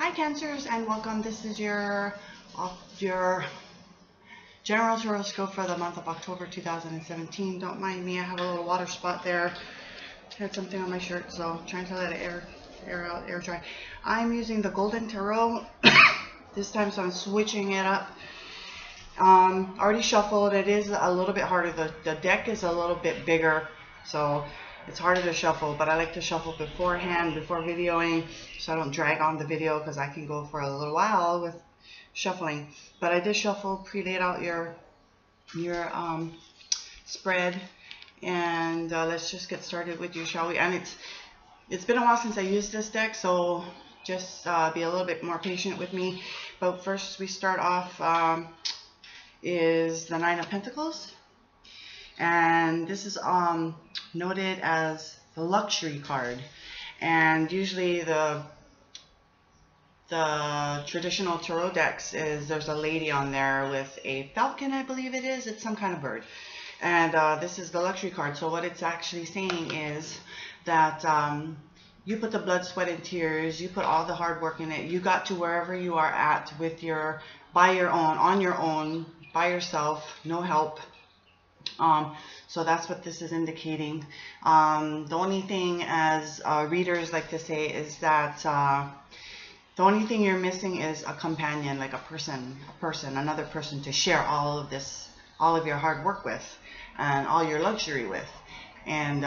Hi Cancers and welcome. This is your general horoscope for the month of October 2017. Don't mind me, I have a little water spot there. Had something on my shirt, so I'm trying to let it air dry. I'm using the Golden Tarot this time, so I'm switching it up. Already shuffled. It is a little bit harder. The deck is a little bit bigger, so it's harder to shuffle, but I like to shuffle beforehand, before videoing, so I don't drag on the video, because I can go for a little while with shuffling. But I did shuffle, pre-laid out your spread, and let's just get started with you, shall we? And it's been a while since I used this deck, so just be a little bit more patient with me. But first we start off is the Nine of Pentacles. And this is noted as the luxury card, and usually the traditional tarot decks is there's a lady on there with a falcon, I believe it is. It's some kind of bird, and this is the luxury card. So what it's actually saying is that you put the blood, sweat, and tears, you put all the hard work in it, you got to wherever you are at with on your own, by yourself, no help. So that's what this is indicating. The only thing, as readers like to say, is that the only thing you're missing is a companion, like another person to share all of your hard work with, and all your luxury with. And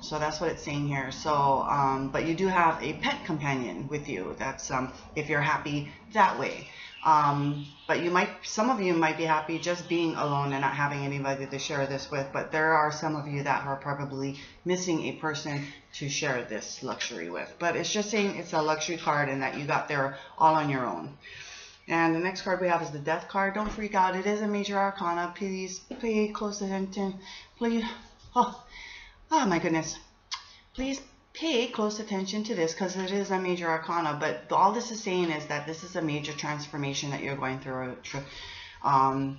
so that's what it's saying here. So, but you do have a pet companion with you. That's if you're happy that way. But some of you might be happy just being alone and not having anybody to share this with, but there are some of you that are probably missing a person to share this luxury with. But it's just saying it's a luxury card and that you got there all on your own. And the next card we have is the Death card. Don't freak out. It is a major arcana. Please pay close attention. Please. Oh my goodness. Please pay close attention to this, because it is a major arcana, but all this is saying is that this is a major transformation that you're going through, a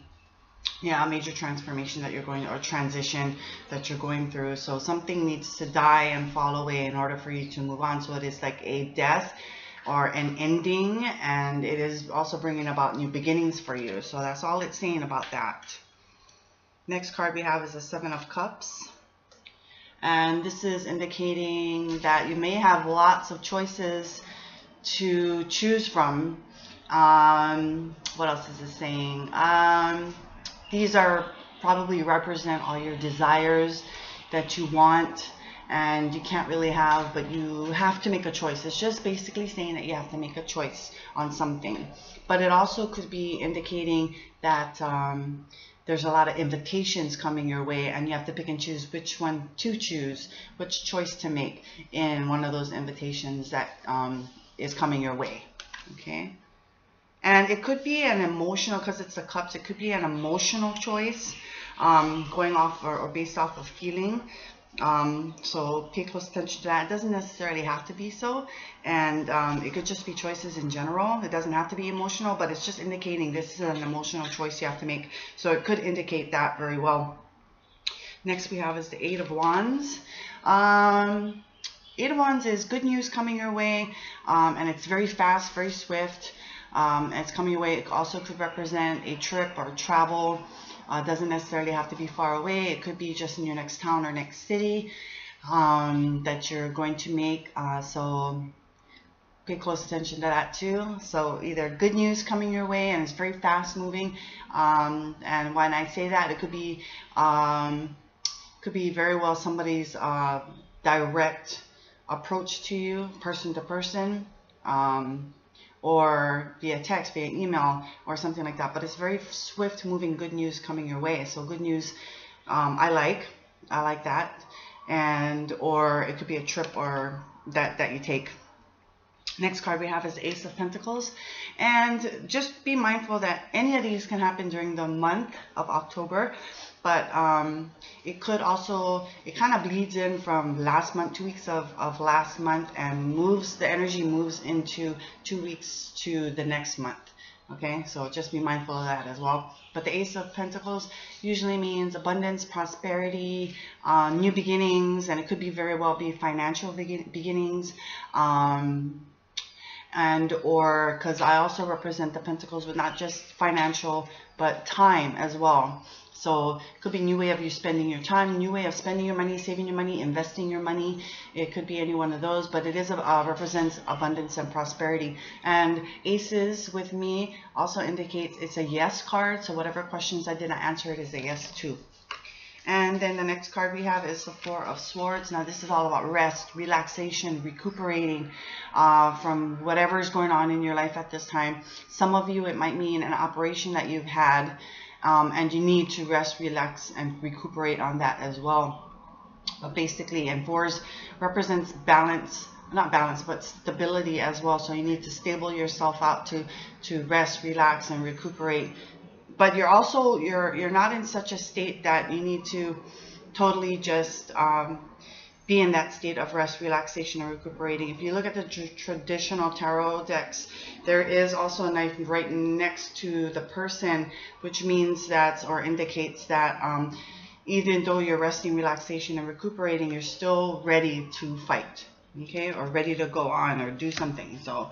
major transformation that you're going, or transition that you're going through. So something needs to die and fall away in order for you to move on. So it is like a death or an ending, and it is also bringing about new beginnings for you. So that's all it's saying about that. Next card we have is the Seven of Cups. And this is indicating that you may have lots of choices to choose from. What else is it saying? These are probably represent all your desires that you want and you can't really have, but you have to make a choice. It's just basically saying that you have to make a choice on something. But it also could be indicating that there's a lot of invitations coming your way, and you have to pick and choose which one to choose, which choice to make in one of those invitations that is coming your way. Okay, and it could be an emotional, because it's the cups, it could be an emotional choice, going off or based off of feeling. So pay close attention to that. It doesn't necessarily have to be so, and it could just be choices in general. It doesn't have to be emotional, but it's just indicating this is an emotional choice you have to make. So it could indicate that very well. Next we have is the Eight of Wands. Eight of Wands is good news coming your way, and it's very fast, very swift. It's coming your way. It also could represent a trip or travel. Doesn't necessarily have to be far away. It could be just in your next town or next city that you're going to make. So pay close attention to that too. So either good news coming your way, and it's very fast moving. And when I say that, it could be very well somebody's direct approach to you, person to person. Or via text, via email, or something like that. But it's very swift moving good news coming your way. So good news, I like that. And or it could be a trip or that you take. Next card we have is the Ace of Pentacles. And just be mindful that any of these can happen during the month of October. But it could also, it kind of bleeds in from last month, 2 weeks of last month, and the energy moves into 2 weeks to the next month. Okay, so just be mindful of that as well. But the Ace of Pentacles usually means abundance, prosperity, new beginnings, and it could be very well be financial beginnings. and or because I also represent the Pentacles with not just financial but time as well. So it could be a new way of you spending your time, new way of spending your money, saving your money, investing your money. It could be any one of those, but it is represents abundance and prosperity. And aces with me also indicates it's a yes card. So whatever questions I didn't answer, it is a yes too. And then the next card we have is the Four of Swords. Now this is all about rest, relaxation, recuperating from whatever is going on in your life at this time. Some of you, it might mean an operation that you've had, and you need to rest, relax, and recuperate on that as well. But basically, and fours represents balance, not balance, but stability as well. So you need to stable yourself out to rest, relax, and recuperate. But you're also, you're not in such a state that you need to totally just be in that state of rest, relaxation, and recuperating. If you look at the traditional tarot decks, there is also a knife right next to the person, which means that, or indicates that even though you're resting, relaxation, and recuperating, you're still ready to fight, okay, or ready to go on or do something. So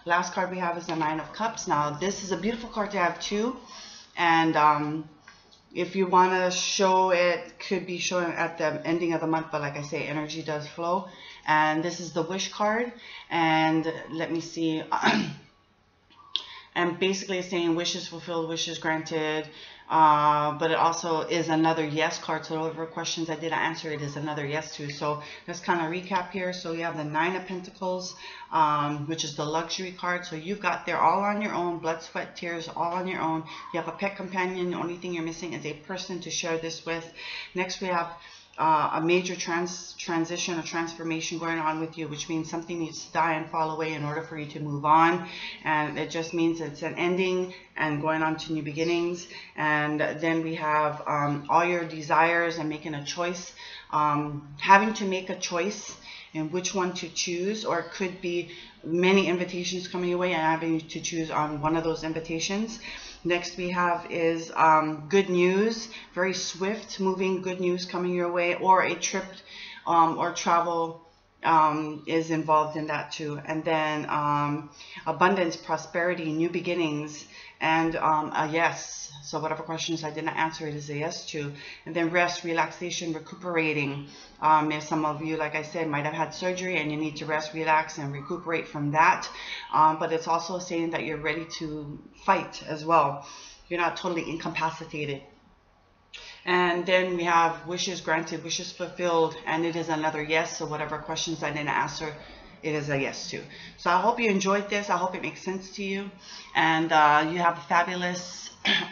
last card we have is the Nine of Cups. Now this is a beautiful card to have too, and if you want to show it, could be shown at the ending of the month, but like I say, energy does flow. And this is the Wish card, and let me see. And basically it's saying wishes fulfilled, wishes granted, but it also is another yes card. So whatever questions I didn't answer, it is another yes to. So let's kind of recap here. So you have the Nine of Pentacles, which is the luxury card. So you've got there all on your own, blood, sweat, tears, all on your own. You have a pet companion. The only thing you're missing is a person to share this with. Next we have a major transition or transformation going on with you, which means something needs to die and fall away in order for you to move on. And it just means it's an ending and going on to new beginnings. And then we have all your desires and making a choice, having to make a choice in which one to choose, or it could be many invitations coming your way and having to choose on one of those invitations. Next we have is good news, very swift moving good news coming your way, or a trip or travel is involved in that too. And then abundance, prosperity, new beginnings, and a yes. So whatever questions I didn't answer, it is a yes to. And then rest, relaxation, recuperating. If some of you, like I said, might have had surgery and you need to rest, relax, and recuperate from that. But it's also saying that you're ready to fight as well. You're not totally incapacitated. And then we have wishes granted, wishes fulfilled, and it is another yes. So whatever questions I didn't answer, it is a yes to. So I hope you enjoyed this. I hope it makes sense to you. And you have a fabulous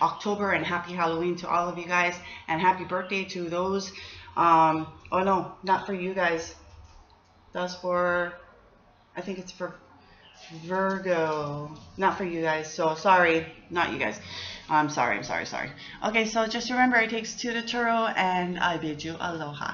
October, and happy Halloween to all of you guys. And happy birthday to those. Oh no, not for you guys. That's for, I think it's for Virgo. Not for you guys. So sorry, not you guys. I'm sorry. Okay, so just remember, it takes two to Turo, and I bid you aloha.